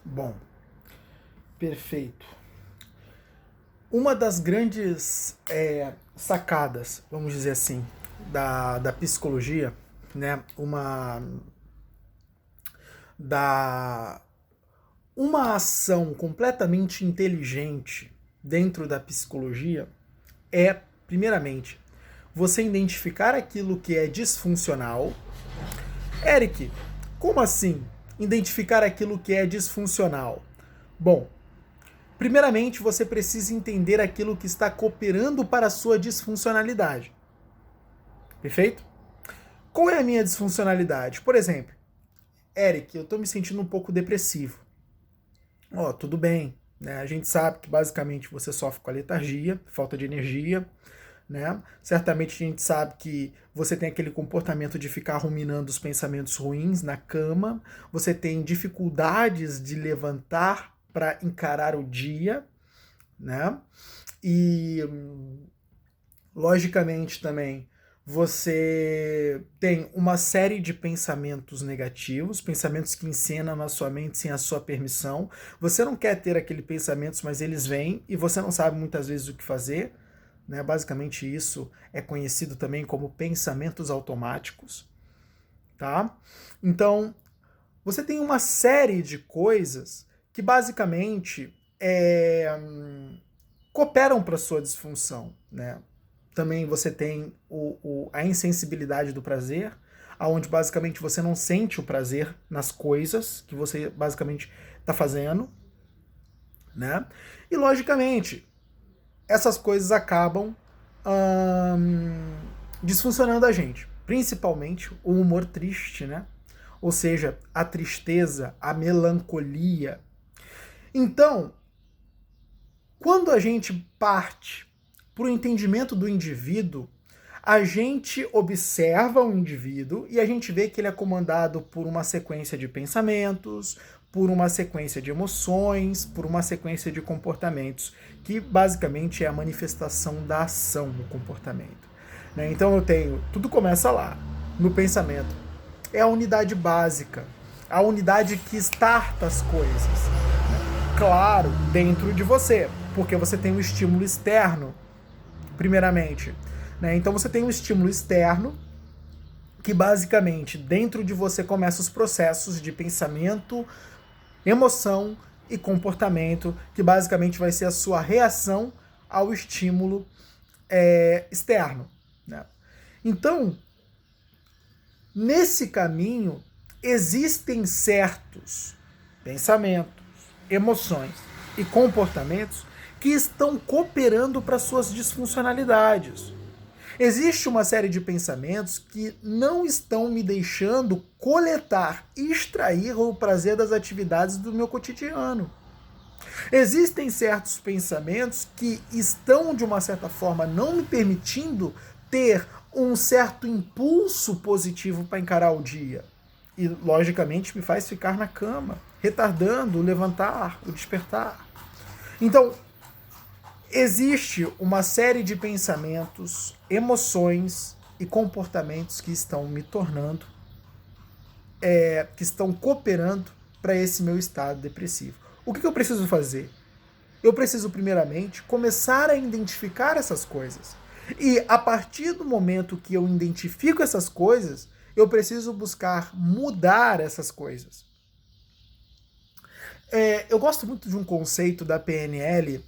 Bom, perfeito. Uma das grandes sacadas, vamos dizer assim, da psicologia, né? Da, uma ação completamente inteligente dentro da psicologia é, primeiramente, você identificar aquilo que é disfuncional. Eric, como assim identificar aquilo que é disfuncional? Bom, primeiramente, você precisa entender aquilo que está cooperando para a sua disfuncionalidade. Perfeito? Qual é a minha disfuncionalidade? Por exemplo, Eric, eu estou me sentindo um pouco depressivo. Ó, tudo bem, né? A gente sabe que basicamente você sofre com a letargia, falta de energia, né? Certamente a gente sabe que você tem aquele comportamento de ficar ruminando os pensamentos ruins na cama, você tem dificuldades de levantar para encarar o dia, né? E logicamente também você tem uma série de pensamentos negativos, pensamentos que encenam na sua mente sem a sua permissão. Você não quer ter aqueles pensamentos, mas eles vêm e você não sabe muitas vezes o que fazer. Né? Basicamente isso é conhecido também como pensamentos automáticos. Tá? Então, você tem uma série de coisas que basicamente cooperam para sua disfunção, né? Também você tem a insensibilidade do prazer, aonde basicamente você não sente o prazer nas coisas que você basicamente está fazendo, né? E logicamente essas coisas acabam disfuncionando a gente, principalmente o humor triste, né? Ou seja, a tristeza, a melancolia. Então, quando a gente parte para o entendimento do indivíduo, a gente observa o indivíduo e a gente vê que ele é comandado por uma sequência de pensamentos, por uma sequência de emoções, por uma sequência de comportamentos, que basicamente é a manifestação da ação no comportamento. Né? Então eu tenho, tudo começa lá, no pensamento. É a unidade básica, a unidade que starta as coisas. Claro, dentro de você, porque você tem um estímulo externo, primeiramente. Né? Então você tem um estímulo externo que basicamente dentro de você começam os processos de pensamento, emoção e comportamento, que basicamente vai ser a sua reação ao estímulo externo. Né? Então, nesse caminho, existem certos pensamentos, emoções e comportamentos que estão cooperando para suas disfuncionalidades. Existe uma série de pensamentos que não estão me deixando coletar e extrair o prazer das atividades do meu cotidiano. Existem certos pensamentos que estão, de uma certa forma, não me permitindo ter um certo impulso positivo para encarar o dia. E, logicamente, me faz ficar na cama, retardando o levantar, o despertar. Então, existe uma série de pensamentos, emoções e comportamentos que estão me tornando, que estão cooperando para esse meu estado depressivo. O que eu preciso fazer? Eu preciso, primeiramente, começar a identificar essas coisas. E a partir do momento que eu identifico essas coisas, eu preciso buscar mudar essas coisas. Eu gosto muito de um conceito da PNL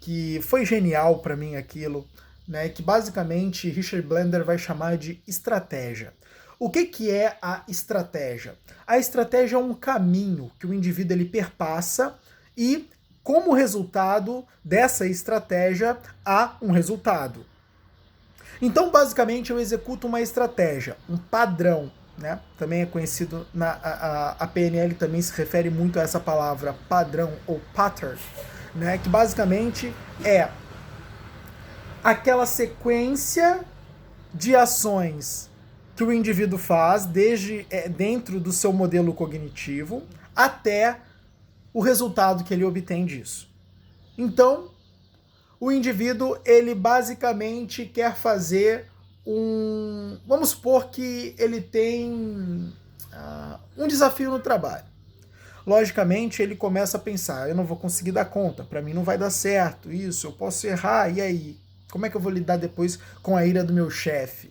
que foi genial para mim aquilo, né? Que basicamente Richard Blender vai chamar de estratégia. O que é a estratégia? A estratégia é um caminho que o indivíduo ele perpassa e, como resultado dessa estratégia, há um resultado. Então, basicamente, eu executo uma estratégia, um padrão, né? Também é conhecido, a PNL também se refere muito a essa palavra padrão ou pattern, né? Que basicamente é aquela sequência de ações que o indivíduo faz desde dentro do seu modelo cognitivo até o resultado que ele obtém disso. Então, o indivíduo ele basicamente quer fazer vamos supor que ele tem um desafio no trabalho. logicamente ele começa a pensar, eu não vou conseguir dar conta, para mim não vai dar certo, isso, eu posso errar, e aí? Como é que eu vou lidar depois com a ira do meu chefe?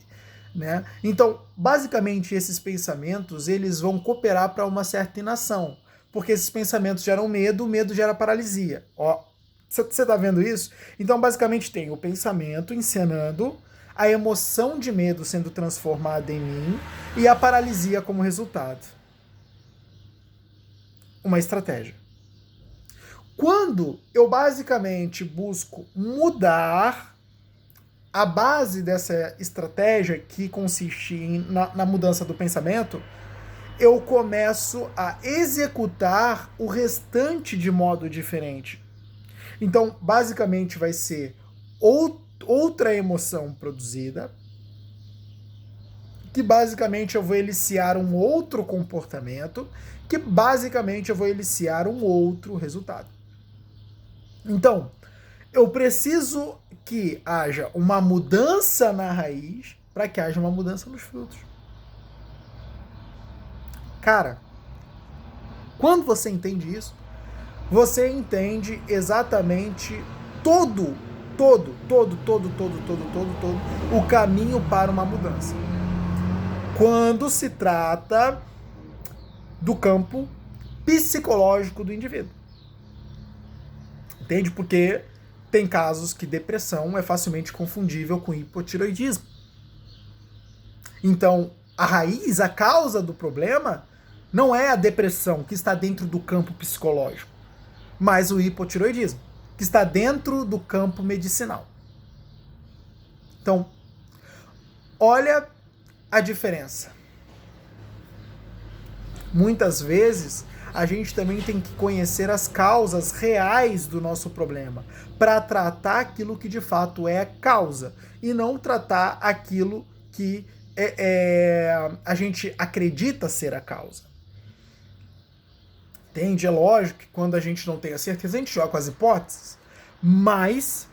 Né? Então, basicamente, esses pensamentos eles vão cooperar para uma certa inação, porque esses pensamentos geram medo, o medo gera paralisia. Ó, você está vendo isso? Então, basicamente, tem o pensamento encenando, a emoção de medo sendo transformada em mim e a paralisia como resultado. Uma estratégia. Quando eu basicamente busco mudar a base dessa estratégia, que consiste na mudança do pensamento, eu começo a executar o restante de modo diferente. Então, basicamente, vai ser outra emoção produzida, que basicamente eu vou eliciar um outro comportamento, que basicamente eu vou eliciar um outro resultado. Então, eu preciso que haja uma mudança na raiz para que haja uma mudança nos frutos. Cara, quando você entende isso, você entende exatamente todo o caminho para uma mudança. Quando se trata do campo psicológico do indivíduo. Entende? Porque tem casos que depressão é facilmente confundível com hipotireoidismo. Então, a raiz, a causa do problema, não é a depressão que está dentro do campo psicológico, mas o hipotireoidismo, que está dentro do campo medicinal. Então, olha a diferença. Muitas vezes, a gente também tem que conhecer as causas reais do nosso problema, para tratar aquilo que de fato é a causa, e não tratar aquilo que a gente acredita ser a causa. Entende? É lógico que quando a gente não tem a certeza, a gente joga com as hipóteses, mas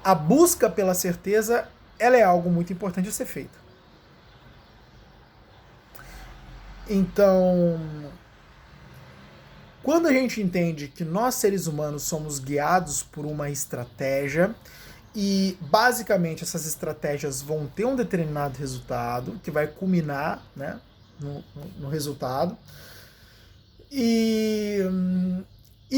a busca pela certeza, ela é algo muito importante a ser feita. Então, quando a gente entende que nós, seres humanos, somos guiados por uma estratégia, e basicamente essas estratégias vão ter um determinado resultado, que vai culminar, né, no resultado, e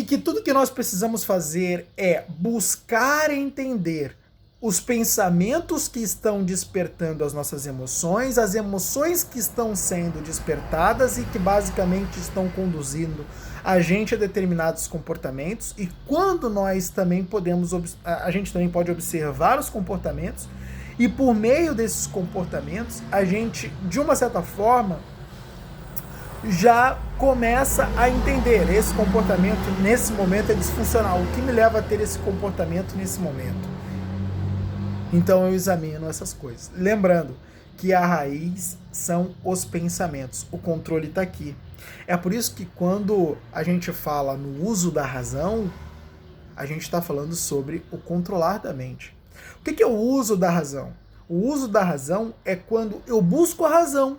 que tudo que nós precisamos fazer é buscar entender os pensamentos que estão despertando as nossas emoções, as emoções que estão sendo despertadas e que basicamente estão conduzindo a gente a determinados comportamentos, e quando nós também a gente também pode observar os comportamentos, e por meio desses comportamentos, a gente, de uma certa forma, já começa a entender, esse comportamento nesse momento é disfuncional, o que me leva a ter esse comportamento nesse momento. Então eu examino essas coisas. Lembrando que a raiz são os pensamentos. O controle está aqui. É por isso que quando a gente fala no uso da razão, a gente está falando sobre o controlar da mente. O que é o uso da razão? O uso da razão é quando eu busco a razão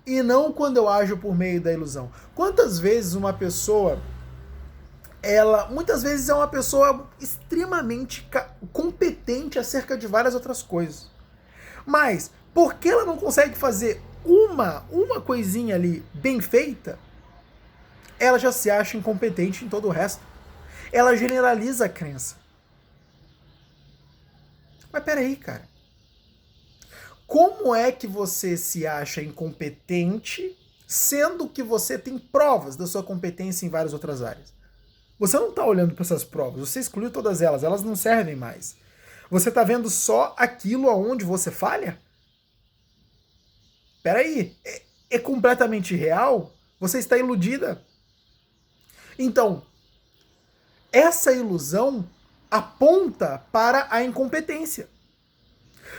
e não quando eu ajo por meio da ilusão. Quantas vezes uma pessoa, muitas vezes é uma pessoa extremamente competente acerca de várias outras coisas, mas porque ela não consegue fazer uma coisinha ali bem feita, ela já se acha incompetente em todo o resto. Ela generaliza a crença. Mas peraí, cara. Como é que você se acha incompetente, sendo que você tem provas da sua competência em várias outras áreas? Você não está olhando para essas provas, você excluiu todas elas não servem mais. Você está vendo só aquilo aonde você falha? Peraí, é completamente real? Você está iludida? Então, essa ilusão aponta para a incompetência.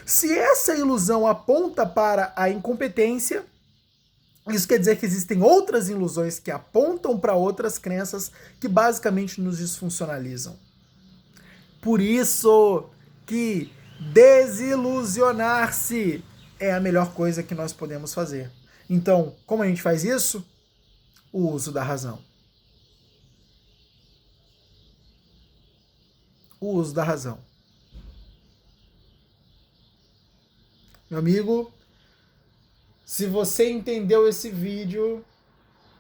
Se essa ilusão aponta para a incompetência, isso quer dizer que existem outras ilusões que apontam para outras crenças que basicamente nos desfuncionalizam. Por isso que desilusionar-se é a melhor coisa que nós podemos fazer. Então, como a gente faz isso? o uso da razão. O uso da razão. Meu amigo, se você entendeu esse vídeo,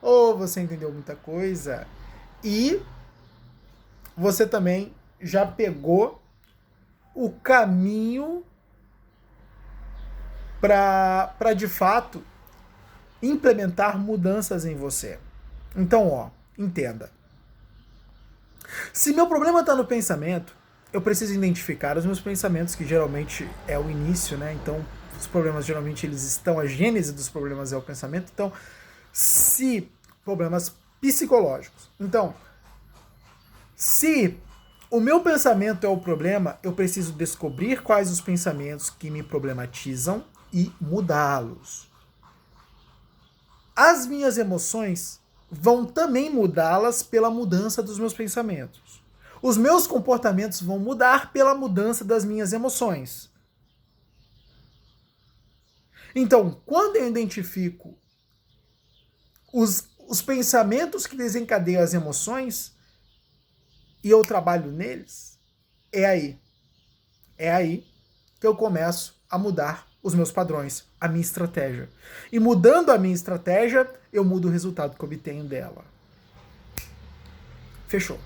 ou você entendeu muita coisa, e você também já pegou o caminho para de fato implementar mudanças em você. Então, ó, entenda. Se meu problema está no pensamento, eu preciso identificar os meus pensamentos, que geralmente é o início, né? Então, os problemas geralmente eles estão, a gênese dos problemas é o pensamento. Então, se problemas psicológicos. Então, se o meu pensamento é o problema, eu preciso descobrir quais os pensamentos que me problematizam e mudá-los. As minhas emoções vão também mudá-las pela mudança dos meus pensamentos. Os meus comportamentos vão mudar pela mudança das minhas emoções. Então, quando eu identifico os pensamentos que desencadeiam as emoções e eu trabalho neles, é aí que eu começo a mudar os meus padrões, a minha estratégia. E mudando a minha estratégia, eu mudo o resultado que eu obtenho dela. Fechou.